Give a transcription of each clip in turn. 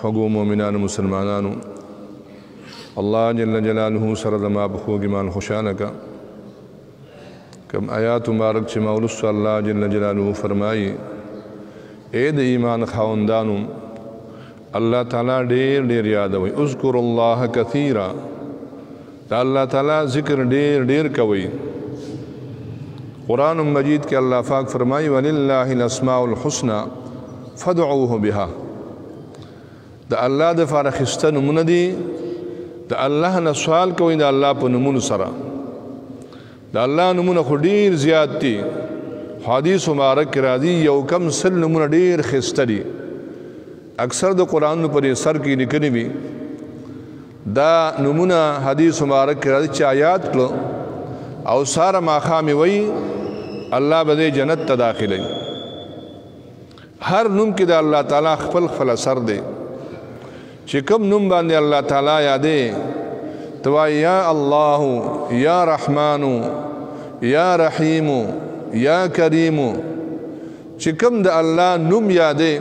خوږو مؤمنانو مسلمانانو الله جل جلاله سره زما په خوږ ایمان خوشاله کا کم آیات مبارک چې ما ولوستو الله جل جلاله فرمایي اے د ایمان خاوندانو الله تعالی ډېر ډېر یادوي اذکر الله کثیرا دا الله تعالی ذکر ډېر ډېر کوي قرآن مجید کې الله پاک فرمایي ولله الاسماء الحسنى فادعوه بها د الله د فار خسته نمونه دي د الله نه سوال کوي د الله په نمونه سره د الله نمونه خو ډېر زیات دي حدیث مبارک راځي یو کم سل نمونه ډېر خسته دي اکثر د قرآن پر سر کې لیکلي وي دا نمونه حدیث مبارک راځي چې آیات کړو او ساره ماښامې وایي الله به دې جنت ته داخلوي هر نوم کې د الله تعالی خپل خپل اثر دی چې کوم نوم باندې الله تعالی یادې ته وایي یا الله یا رحمانو یا رحیمو یا کریمو چې کوم د الله نوم یادې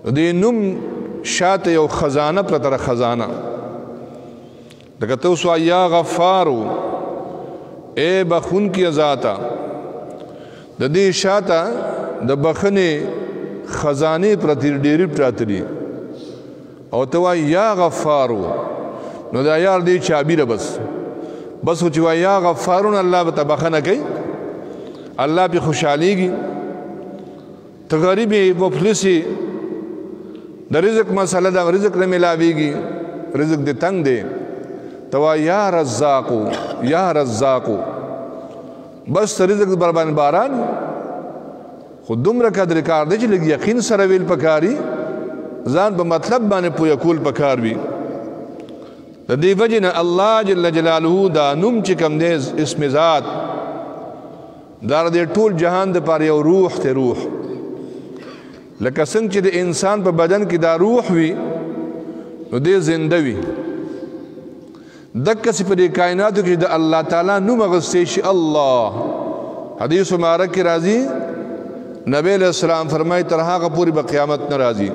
دې نوم شاته یو خزانه پرته خزانه لکه ته اوس وایي یا غفارو اے بخون کی ذاتا د دې شاته د بخنې خزانه پرتی ډېری پراته دي او ته وایي یا غفارو نو دا یار دې چابیره بس چې وایي یا غفارون الله به ته بخنه کوي الله پې خوشحالیږي ته غریب یې مفلس یې د رزق مسله ده رزق نه میلاویږي رزق دې تنګ دی ته وایي یا رزاقو یا رزاقو بس ته رزق بر باندې باران خو دومره قدر کار دی چې لږ یقین سره ویل پکاري ځان په مطلب باندې پوهه کول پکار وي د دې وجې نه الله جل جلاله دا نوم چې کوم دی اسم ذات دا د ټول جهان دپاره یو روح ته روح لکه څنګه چې د انسان په بدن کې دا روح وي نو دی زنده وي دکه په دې کائناتو کې د الله تعالی نوم اخیستی شي الله حدیث مبارک کې راځي نبی علیہ السلام فرمایي تر هغه پورې به قیامت نه راځي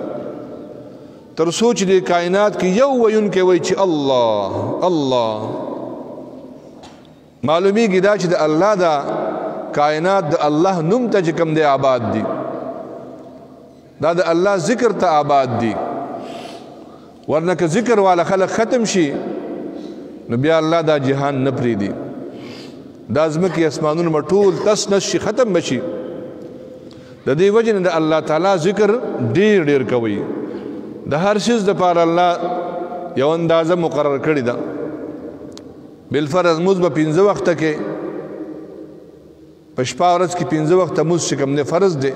تر څو چې د کائنات کې یو ویونکی وایي چې الله الله معلومیږي دا چې د الله دا کائنات د الله نوم ته چې کوم دی آباد دي دا د الله ذکر ته آباد دي ورنه که ذکر والا خلق ختم شي نو بیا الله دا جهان نه پریږدي دا ځمکې اسمانونه به ټول تس نس شي ختم به شي د دې وجې نه د الله تعالی ذکر ډېر ډېر کوئ د هر شیز دپاره الله یو اندازه مقرر کړې ده بالفرض مونځ به 15 وخته کې په شپه ورځ کې 15 وخته مونځ چې کوم دی فرض دی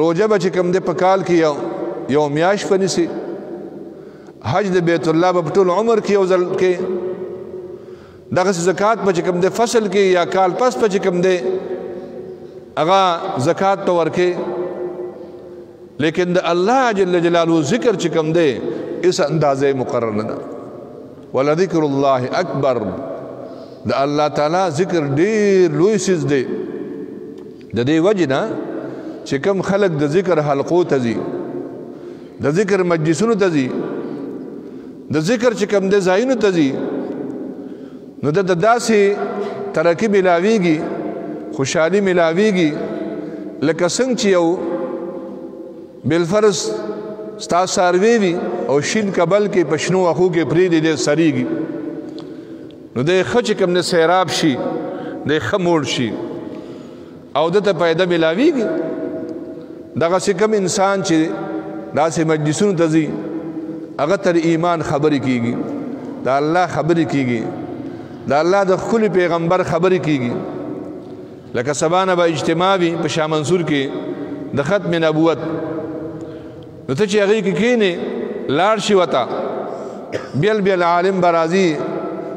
روژه به چې کوم دی په کال کې یو میاشت به نیسي حج د بیت الله به په ټول عمر کې یو ځل کې دغسې زکات به چې کوم دی فصل کې یا کال پس به چې کوم دی هغه زکات به ورکې لیکن د الله جل جلاله ذکر چې کوم دی اس اندازې مقرر نه ده ولذکر الله اکبر د الله تعالی ذکر ډېر لوی څیز دی د دې وجې نه چې کوم خلک د ذکر حلقو ته ځي د ذکر مجلسونو ته ځي د ذکر چې کوم دی ځایونو ته ځي نو د داسې ترقي ملاویږي خوشحالي ملاویږي لکه څنګه چې یو بالفرض ستا څاروی وي او شین کبل کې په شنو واښو کې پرېږدي دی سریږي نو دی ښه چې کوم دی سیراب شي دی ښه موړ شي او دته پیدا ملاویږي دغسې کوم انسان چې داسې مجلسونو ته ځي هغه تر ایمان خبرې کېږي د الله خبرې کېږي د الله د ښکلي پیغمبر خبرې کېږي لکه سبا نه به اجتماع وي په شاه منصور کې د ختم نبوت نو ته چې هغې کې کښېنې لاړ شي ورته بیل بیل عالم به راځي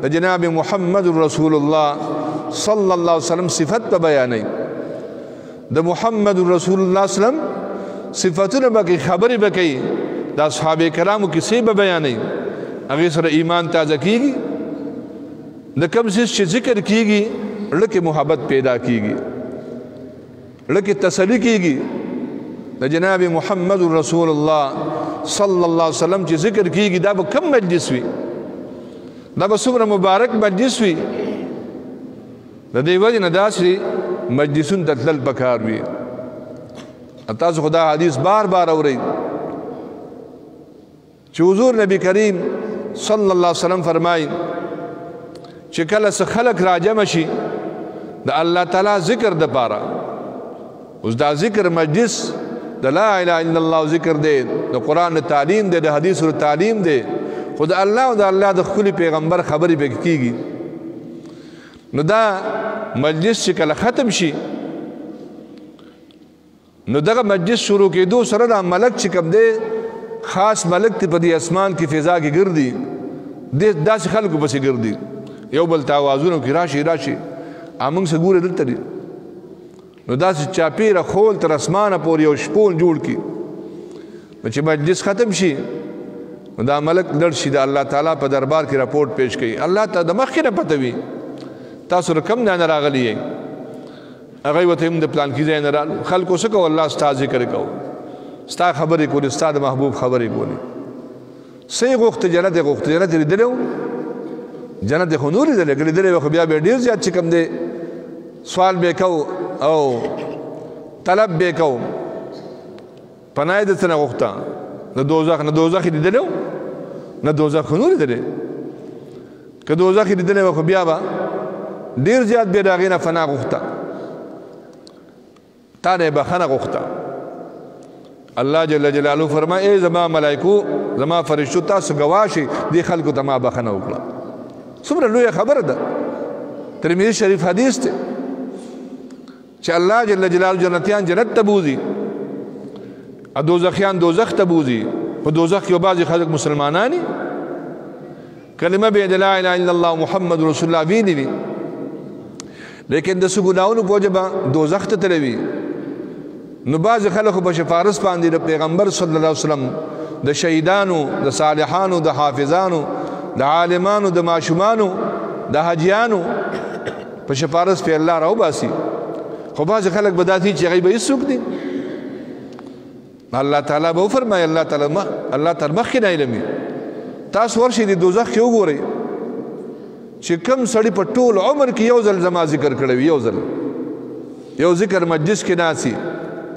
د جناب محمد رسول الله صلی الله علیه وسلم صفت به بیانوي د محمد رسول الله وسلم صفتونه به کوي خبرې به کوي د اصحاب کرامو کیسې به بیانوي هغې سره ایمان تازه کېږي د کوم څیز چې ذکر کېږي زړه کې محبت پیدا کېږي زړه کې تسلي کېږي د جناب محمد رسول الله صلی الله علیه وسلم چې ذکر کیږي دا به کم مجلس وي دا به څومره مبارک مجلس وي د دې وجې نه داسې مجلسونو ته تلل پکار وي تاسو خدا حدیث بار بار اورئ چې حضور نبی کریم صلی الله علیه وسلم فرمایي چې کله څه خلک راجمع شي د الله تعالی ذکر د پاره اوس دا ذکر مجلس د لا اله الا الله ذکر دی د قرآن تعلیم دی د حدیث تعلیم دی خو د الله او د الله د ښکلي پیغمبر خبرې پکې کېږي نو دا مجلس چې کله ختم شي نو دغه مجلس شروع کېدو سره دا ملک چې کوم دی خاص ملک ته په دې اسمان کې فضا کې ګرځي داسې خلکو پسې ګرځي یو بل ته آوازونه کوي راشي راشي موږ څه ګورې دلته دي نو داسې چاپېره خول تر اسمانه پورې یو شپون جوړ کړي نو چې مجلس ختم شي نو دا ملک لړ شي د الله تعالی په دربار کې راپورټ پیش کوي الله ته د مخکې نه پته وي تاسو رقم نه راغلی یې هغه وته هم د پلان کې ځای نه رالو خلکو څه کوو الله ستا ذکر کوو ستا خبرې کولې ستا د محبوب خبرې کولې څه یې غوښته جنت یې غوښته جنت یې لیدلی و جنت یې خو نور لیدلی که لیدلی وي خو بیا به ډېر زیات چې کوم دی سوال به کوو او طلب به کوو پناه یې د څه نه غوښته د دوزخ نه دوزخ یې لیدلی و نه دوزخ خو نور لیدلی که دوزخ یې لیدلی وي خو بیا به ډېر زیات به د هغې نه فنا غوښته تا نه یې بخښنه غوښته الله جل جلاله فرمای ای زما ملائکو زما فرشتو تاسو گواه شئ دې خلکو ته ما بخښنه وکړه څومره لویه خبره ده ترمذي شریف حدیث دی چې الله جل جلاله جنتیان جنت ته بوځي او دوزخیان دوزخ ته بوځي په دوزخ کې بعضې خلک مسلمانان دي کلمه به د لا اله الا الله محمد رسول الله ویلي وي لیکن د څه ګناهونو په وجه به دوزخ ته تللی وي نو بعضې خلکو په سفارش باندې د پیغمبر صلی الله علیه وسلم د شهیدانو د صالحانو د حافظانو د عالمانو د ماشومانو د حجیانو په سفارش په الله راوباسي خو بعضې خلک به داسې چې هغوی به هېڅوک دي الله تعالی به وفرمایي الله تر مخکې نه علمي تاسو ورشئ د دوزخ کې وګورئ چې کوم سړي په ټول عمر کې یو ځل زما ذکر کړی وي یو ځل یو ذکر مجلس کې ناسي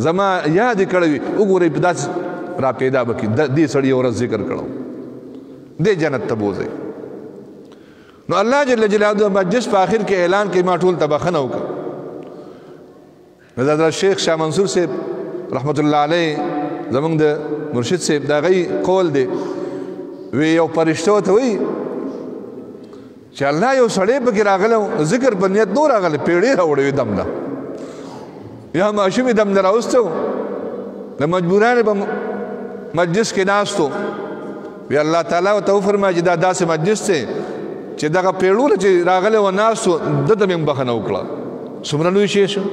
زما یاد یې کړی وي وګورئ په داسې را پیدا به کړي دې سړي یو ورځ ذکر کړو دې جنت ته بوځئ نو الله جل جلاله د مجلس په آخر کې اعلان کوي ما ټول ته بخښنه وکړه حضرت شیخ شاه منصور صاحب رحمت الله علیه زمونږ د مرشد صاحب د هغوی قول دی وی یو فرشته ورته وایي چې الله یو سړی پکې راغلی و ذکر په نیت نو راغلی پیړې راوړی وي دم نه یا ماشوم یې دم نه راوستی و د مجبورانې په مجلس کې ناست و وی الله تعالی ورته وفرمایي چې دا داسې مجلس دی چې دغه پیړونه چې راغلی و ناست و ده ته مې هم بخښنه وکړه څومره لوی شی شو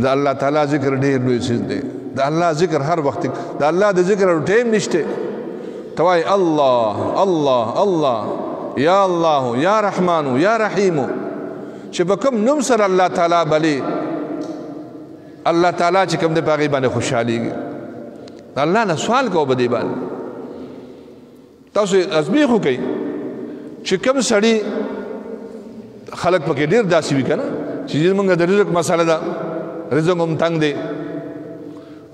د الله تعالی ذکر ډېر لوی څیز دی د الله ذکر هر وخت د الله د ذکر ټیم نشته ته وایي الله الله الله یا الله یا رحمانو یا رحیمو چې په کوم نوم سره الله تعالی بلې الله تعالی چې کوم دی په هغې باندې خوشحالېږي الله نه سوال کوو په دې باندې تاسو ازمیخ وکئ چې کوم سړي خلک پکې ډېر داسې وي که نه چې زمونږ د رزق مسله ده رزق هم تنګ دی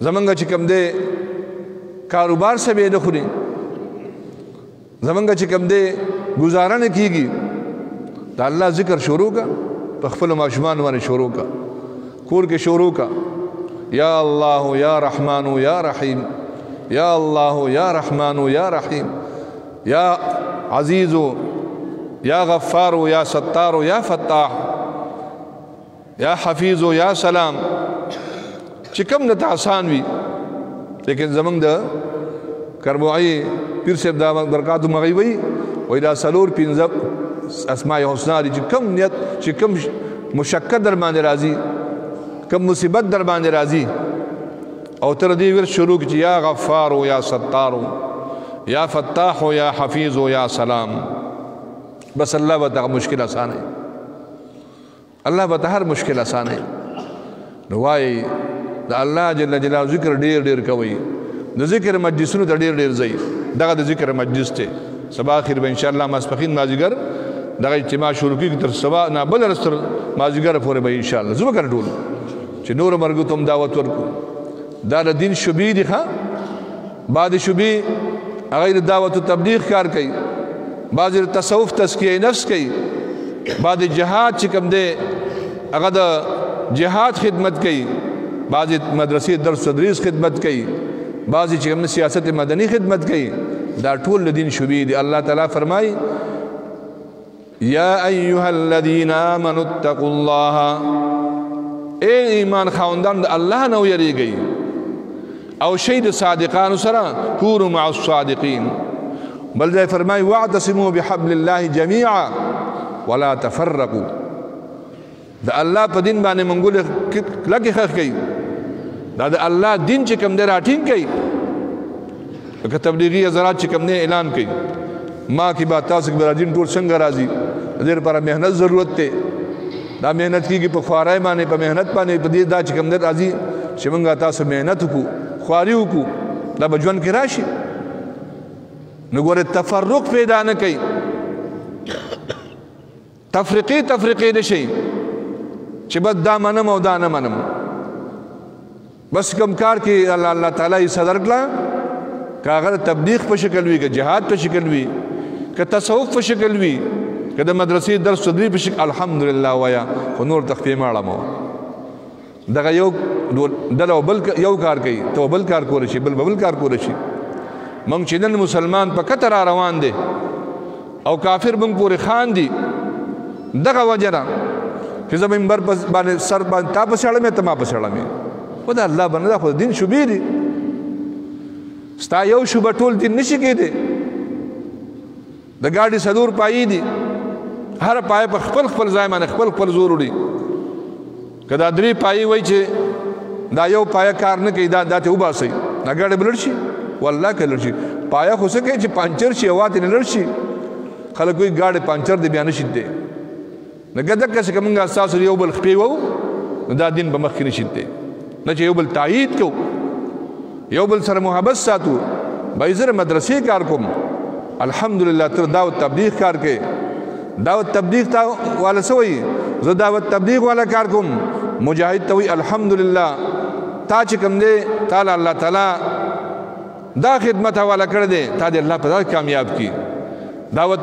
زمونږ چې کوم دی کاروبار سه به نه خوري زمونږ چې کوم دی گزاره نه کیږي د الله ذکر شروع کا په خپلو ماشومانو باندې شروع کا کور کې شروع کا یا الله یا رحمانو یا رحیم یا الله یا رحمانو یا رحیم یا عزیزو یا غفارو یا ستارو یا فتاح یا حفیظو یا سلام چې کوم درته آسان وي لیکن زمونږ د کربوعي پیر صاحب دا برکاتو مغی وی وی دا سلور پنځه اسماء حسنا دي چې کوم نیت چې کوم مشقت در باندې راځي کوم مصیبت در باندې راځي او تر دې ور شروع کی یا غفارو یا ستارو یا فتاحو یا حفیظو یا سلام بس الله به مشکل آسان ہے الله به هر مشکل آسان ہے نو وای د الله جل جلاله ذکر ډیر ډیر کوي د ذکر مجلسونو ته ډیر ډیر ځي دغه د ذکر مجلس ته سبا اخر به ان شاء الله ماسپخین مازیګر دغه اجتماع شروع کیږي تر سبا نه بل رستر مازیګر پورې به ان شاء الله زما کړ ټول چې نور مرګ ته دعوت ورکو دا د دین شوبې دي ښه بعد شوبې غیر دعوت او تبلیغ کار کوي بعض تصوف تزکیه نفس کوي بعد جهاد چې کوم دی هغه د جهاد خدمت کوي بعض مدرسې درس تدریس خدمت کوي بعض چې کوم سیاست مدني خدمت کوي دا ټول دین شوبې دي الله تعالی فرمایي یا ایها الذین آمنوا اتقوا الله اے ایمان خاوندان د الله نه ویریږئ او شی د صادقانو سره کونوا مع الصادقین بل ځای فرمایي واعتصموا بحبل الله جميعا ولا تفرقوا د الله په دین باندې منګول لکه خخ کوي دا د الله دین چې کوم دی راټینګ کوي که تبلیغي حضرات چې کوم دی اعلان کوي ما کی بات تاسو کې راځین ټول څنګه راځي دې لپاره مهنت ضرورت ته دا مهنت کیږي په خوارای باندې په مهنت باندې په دې دا چې کوم دی راځي چې موږ تاسو مهنت وکړو خواري وکړو دا به ژوند کې راشي نو ګوره تفرق پیدا نه کوي تفرقه نشي چې بس دا منم او دا نه منم بس کم کار کې الله تعالی یې صدر کړه که هغه تبلیغ په شکل وي که جهاد په شکل وي که تصوف په شکل وي که د مدرسې درس تدریس په شکل الحمدلله ویا خو نور تخفیه ماړه مو دغه یو ډله بل یو کار کوي ته بل کار کولی شي بل کار کولی شي موږ چې نن مسلمان په کتر را روان دی او کافر موږ پورې خاندي دغه وجه ده چې زه منبر باندې سر باندې تا پسې اړم ته ما پسې اړم خو د الله باندې دا خو دین شوبې دي ستا یو شوبه ټول دین نشي کېدی د ګاډي څلور پایې دي هر پایه په خپل خپل ځای باندې خپل زور وړي که دا درې پایې وایي چې دا یو پایه کار نه کوي دا ته وباسئ دا ګاډی به لړ شي والله که لړ شي پایه خو څه کوي چې پانچر شي هوا ترې لړ شي خلک وایي ګاډی پانچر دی بیا نه شي دی لکه دقسې که موږ ستاسو یو بل خپې وو نو دا دین به مخکې نه شي دی نه چې یو بل تایید کوو یو بل سره محبت ساتو بھائی زه مدرسې کار کوم الحمدلله تر دعوت تبلیغ کار کې دعوت تبلیغ تا والا څه وایي زه دعوت تبلیغ والا کار کوم مجاهد ته وایي الحمدلله تا چې کوم دی تعالی الله تعالی دا خدمت حواله کړی دی تا دې الله په دا کامیاب کړي دعوت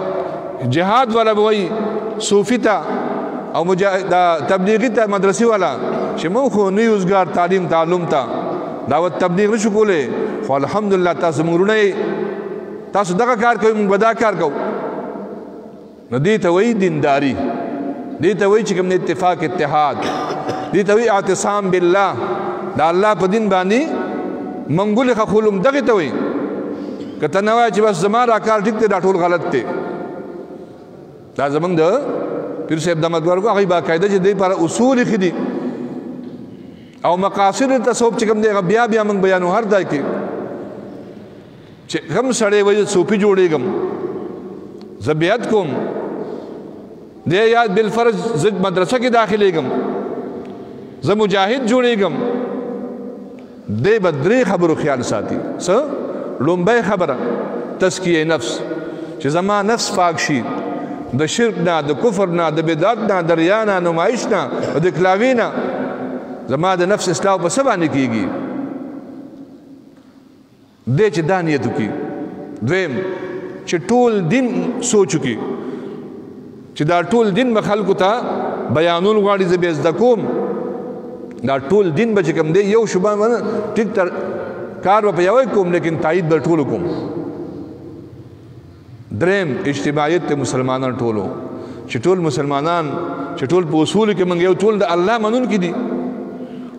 جهاد والا به وایي صوفي ته او تبلیغي ته مدرسې والا چې موږ خو نه روزګار تعلیم تعلم ته دعوت تبلیغ نشو کولی خو الحمدلله تاسو موږ وروڼه تاسو دغه کار کوئ موږ به دا کار کوو نو دې ته وایي دینداري دې ته وایي چې کوم اتفاق اتحاد دې ته وایي اعتصام بالله دا الله په دین باندې منګول خولم دغه ته وایي که ته نه وایې چې بس زما دا کار ټیک دی دا ټول غلط دی دا زمونږ د پیر صاحب د مدورګو هغوی باقاعده چې دې لپاره اصول ایښي دي او مقاصد تصوف چې کوم دی هغه بیا بیا موږ بیانو هر ځای کې چې کوم سړی وایي صوفي جوړېږم زه بیعت کوم دی یاد بالفرض زه مدرسه کې داخلېږم زه مجاهد جوړېږم دی به درې خبرو خیال ساتي څه لومبۍ خبره تزکیه نفس چې زما نفس پاک شي د شرک نه د کفر نه د بدعت نه د ریا نه نمایش نه د کلاوي نه زما د نفس اصلاح په څه باندې کېږي دی چې دا نیت وکړي دویم چې ټول دین سوچ وکړي چې دا ټول دین به خلکو ته بیانول غواړي زه به زده کوم دا ټول دین به چې کوم دی یو شوبه باندې ټیک تر کار به په یوه کوم لیکن تایید به ټولو کوم دریم اجتماعیت ته مسلمانان ټولو چې ټول مسلمانان چې ټول په اصول کې موږ یو ټول د الله منونکي دي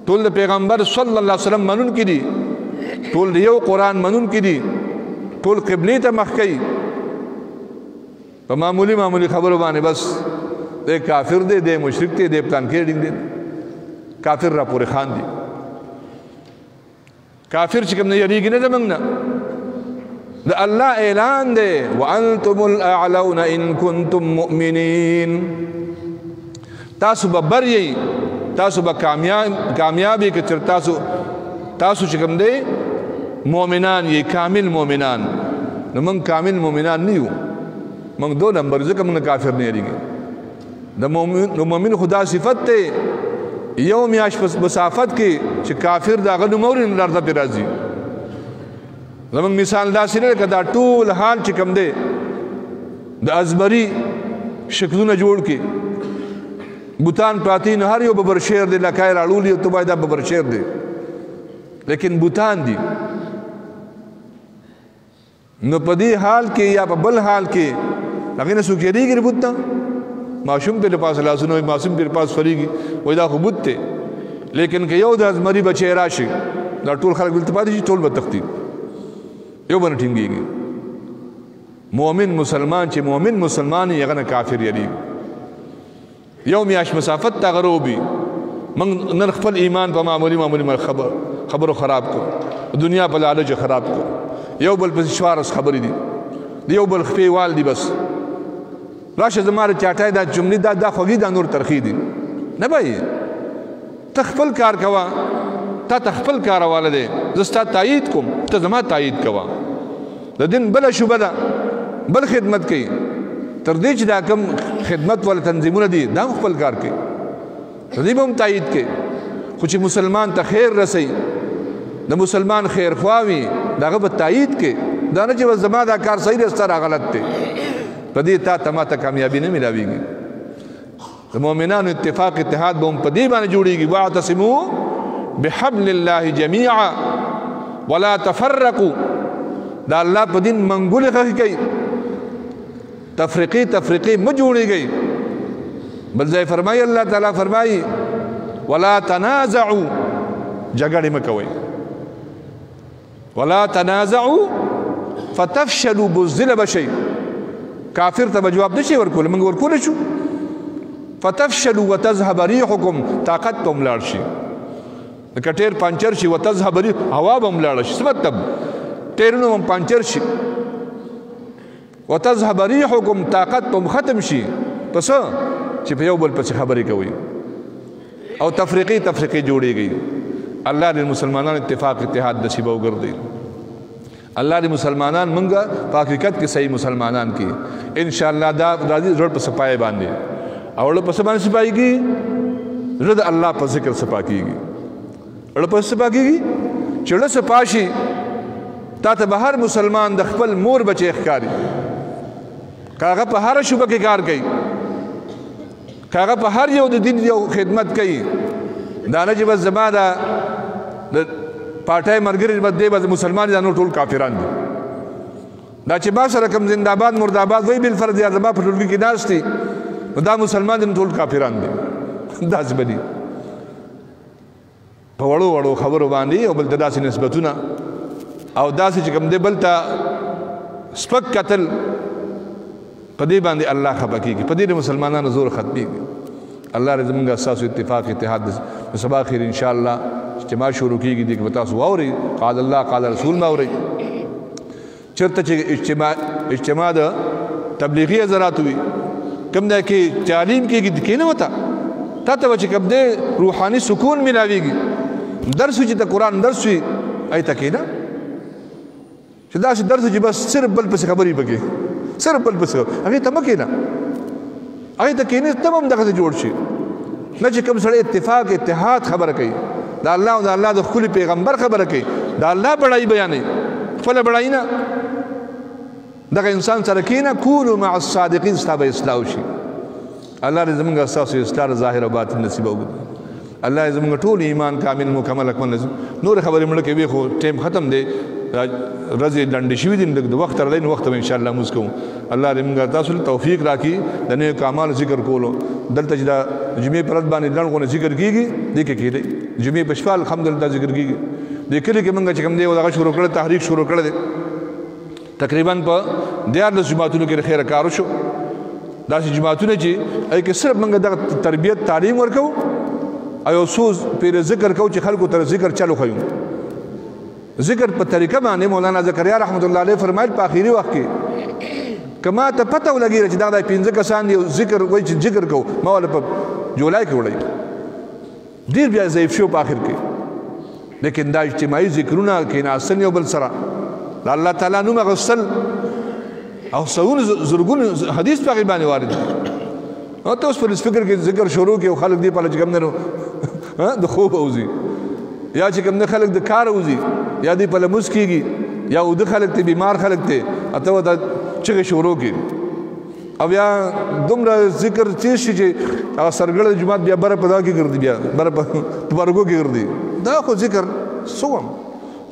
ټول د پیغمبر صلی الله علیه وسلم منونکي دي ټول د یو قرآن منونکي دي ټول قبلې ته مخ کوي په معمولی خبرو باندې بس دی کافر دی دی مشرک دی دی پلان کې دی کافر را پورې خان دي کافر چې کوم نه یریږي نه زموږ نه د الله اعلان دی وانتم الاعلون ان کنتم مؤمنین تاسو به بر یئ تاسو به کامیابی که چر تاسو چې کوم دی مؤمنان یې کامل مؤمنان. نو موږ کامل مؤمنان نه یو، موږ 2 نمبر ځکه موږ کافر نه یریږي. د مؤمن خدا صفت ته یو میاش مسافت کې چې کافر دا غنو مورین لرده پی راځي. زمونږ مثال داسې نه که دا ټول حال چې کوم دی د ازمري شکلونه جوړ کې بوتان پراتی نو هر یو ببر شیر دی لکای راړولي او ته باید دا ببر شیر دی، لیکن بوتان دي. نو په دې حال کې یا په بل حال کې هغې نه څوک یېرېږي بوت ته. معصوم پرې پاس لاسونه وي، معصوم پرې پاس فریږي، وایي دا خو بوت دی. لیکن که یو د ازمري بچی راشي دا ټول خلک دلته پاتې شي، ټول به تښتي، یو به نه ټینګېږي. مؤمن مسلمان چې مؤمن مسلمان یې هغه نه کافر یېرېږي. یو میاشت مسافت ته هغه روبي. موږ نن خپل ایمان په معمولي خبرو خراب کړو، دنیا په لالچ خراب کړو، یو بل پسې شوارس خبرې دي، یو بل خپې وال دي. بس راشه زما د چاټای دا جملې دا خوږې دا نور ترخې دي نه بھائی. ته خپل کار کوه، تا ته خپل کارواله دی، زه ستا تایید کوم، ته زما تایید کوه. د دین بله شوبه ده، بل خدمت کوي، تر دې چې دا کم خدمت والا تنظیمونه دي دا خپل کار کوي، د دې به هم تایید کوي. خو چې مسلمان ته خیر رسوي، د مسلمان خیر خواوي، د هغه به تایید کوي. دا نه چې بس زما دا کار صحیح دی ستا را غلط دی، په دې تا ما ته کامیابي نه میلاویږي. د مؤمنانو اتفاق اتحاد به هم په دې باندې جوړیږي. واعتصموا بحبل الله جميعا ولا تفرقوا. دا الله په دین منګولې خښې کوي، تفریقې مه جوړېږئ. بل ځای فرمایي الله تعالی فرمایي ولا تنازعوا، جګړې مه کوئ. ولا تنازعوا فتفشلوا، بزدله بشئ. کافر ته به جواب نشي ورکولی، موږ ورکولی شو. فتفشلوا وتذهب ريحكم، طاقت به هم لاړ شي. لکه ټیر پانچر شي، وتذهب ريح، هوا به هم لاړه شي. څه مطلب؟ ټیرونه هم پانچر شي. وتذهب ريحكم، طاقت به هم ختم شي. پس چې په یو بل پسې خبرې کوي او تفریقې جوړېږي. الله دې مسلمانان اتفاق اتحاد نصیب وګرځي. الله دې مسلمانان منګه په حقیقت کې صحیح مسلمانان کې ان شاء الله دا راځي زړه په صفای باندې او له په سبان صفایږي، زړه د الله په ذکر صفاکیږي. له په صفاکیږي چې له صفاشي تا ته به هر مسلمان د خپل مور بچي ښکاري، کاغه په هر شوبه کې کار کوي، کاغه په هر یو د دین یو خدمت کوي. دا نه چې بس زما د پارټای مرګري بده بس مسلمان دي، نو ټول کافران دي. دا چې با سره کوم زنده‌باد مرده‌باد وای بل فرض یا زما په ټولګي کې ناشتي، دا مسلمان دي ټول کافران دي. دا ځبدي په وړو خبرو باندې او بل داسې نسبتونه او داسې چې کوم دی بل ته سپک قتل، په دې باندې الله خفه کېږي، په دې مسلمانانو زور ختمېږي. الله دې زموږ اساسو اتفاق اتحاد د سبا خیر ان شاء الله اجتماع شروع کېږي. دې کې به تاسو واورئ قال الله قال رسول ما اورئ. چېرته چې اجتماع د تبلیغي حضرات وي، کوم ځای کې تعلیم کېږي کښېنه وته، تا ته به چې کوم دی روحاني سکون میلاویږي. درس وي چې د قرآن درس وي، هلته کښېنه چې داسې درس چې بس صرف بل پسې خبرې پکې، صرف بل پسې هغې ته مه کښېنه، هغې ته کښېنې ته به هم دغسې جوړ شي. نه چې کوم سړی اتفاق اتحاد خبره کوي، د الله او د الله د ښکلي پیغمبر خبره کوي، د الله بړایي بیانوي، خپله بړایي نه. دغه انسان سره کښېنه، کونو مع الصادقین، ستا به اصلاح وشي. الله دې زموږ ستاسو اصلاح ظاهر او باطن نصیب وکړي. الله دې زموږ ټول ایمان کامل مکمل اکمل نصیب. نور خبرې مړه کوي، خو ټیم ختم دی، ورځې لنډې شوي دي، لږ د وخت تر دی، نو وخت به انشاءالله مونځ کوو. الله دې موږ تاسو له توفیق راکړي د نیکو اعمالو ذکر کولو. دلته چې د جمعې په ورځ باندې لنډ غونډه ذکر کېږي، دې کې کېدی جمعې په شپه الحمدلله ذکر کېږي. دې کلي کې موږ چې کوم دی دغه شروع کړی، تحریک شروع کړی دی، تقریبا په 14 جماعتونو کې خیره کار وشو. داسې جماعتونه چې هغې کې صرف موږ دغه تربیت تعلیم ورکوو او یو څو پرې ذکر کوو چې خلکو ته ذکر چل وښیو. ذکر په طریقه باندې مولانا زکریا رحمت الله علیه فرمایل په آخري وخت کې که ما ته پته ولګېږي چې دا 15 کسان دي ذکر وایي چې ذکر کوو، ما ول په جولای کې وړی ډېر بیا ضعیف شو په آخر کې لیکن دا اجتماعي ذکرونه کېناستل یو بل سره د الله تعالی نوم اخیستل او سلګونه زرګونه حدیث په هغې باندې وارد دي ته اوس په سپیکر کې ذکر شروع کړي او خلک دې پله چې کوم دی نو د خوب اوځي یا چې کوم دی خلک د کار اوځي یا دې پله مونځ کېږي یا اوده خلک ته بیمار خلک ته ته ورته چغې شروع کړي او بیا دومره ذکر تیز شي چې هغه سرګړه د جومات بیا بره په دا کې ګرځي بیا بره په برګو کې ګرځي دا خو ذکر څه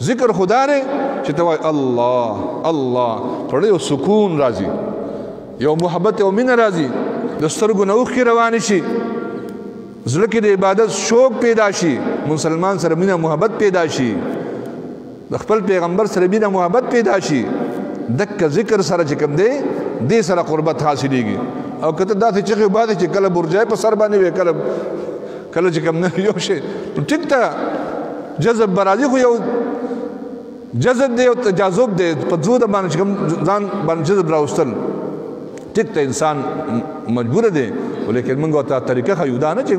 ذکر خدا دی چې ته وایې الله الله پړې یو سکون راځي یو محبت او مینه راځي د سترګو نه اوښکې روانې شي زړه کې د عبادت شوق پیدا شي مسلمان سره مینه محبت پیدا شي د خپل پیغمبر سره مینه محبت پیدا شي دک ذکر سره چې کوم دی دې سره قربت حاصلېږي او که ته داسې چغې وباسې چې کله برجای په سر باندې وي کله چې کوم نه یو شی ټیک ته جذب به راځي خو یو جذب دی او تجاذب دی په دوه د باندې چې کوم ځان باندې جذب راوستل ټیک ته انسان مجبور دی ولیکن موږ ته طریقه ښیو دا نه چې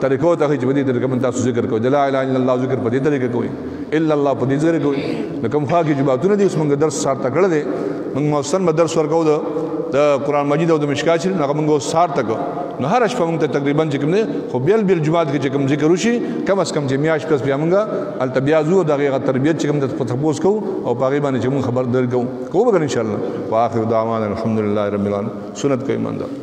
طریقو ته ښیي چې په دې طریقه باندې تاسو ذکر کوئ د لا اله الا الله ذکر په دې طریقه کوئ الا الله په دې ذکر کوئ نو کوم خوا کې چې باتونه دي اوس موږ درس سارته کړی دی موږ مؤثر به درس ورکوو د قرآن مجید او د مشکات شریف هغه موږ اوس سارته کوو نو هره شپه موږ ته تقریبا چې کوم دی خو بیل جومات کې چې کوم ذکر وشي کم از کم چې میاشت پس بیا موږ هلته بیا ځو د هغې تربیت چې کوم دی په تپوس کوو او په هغې باندې چې موږ خبر درکوو کوو به که انشاءالله واخر دعوانا الحمدلله رب العالمین سنت کوي ایماندار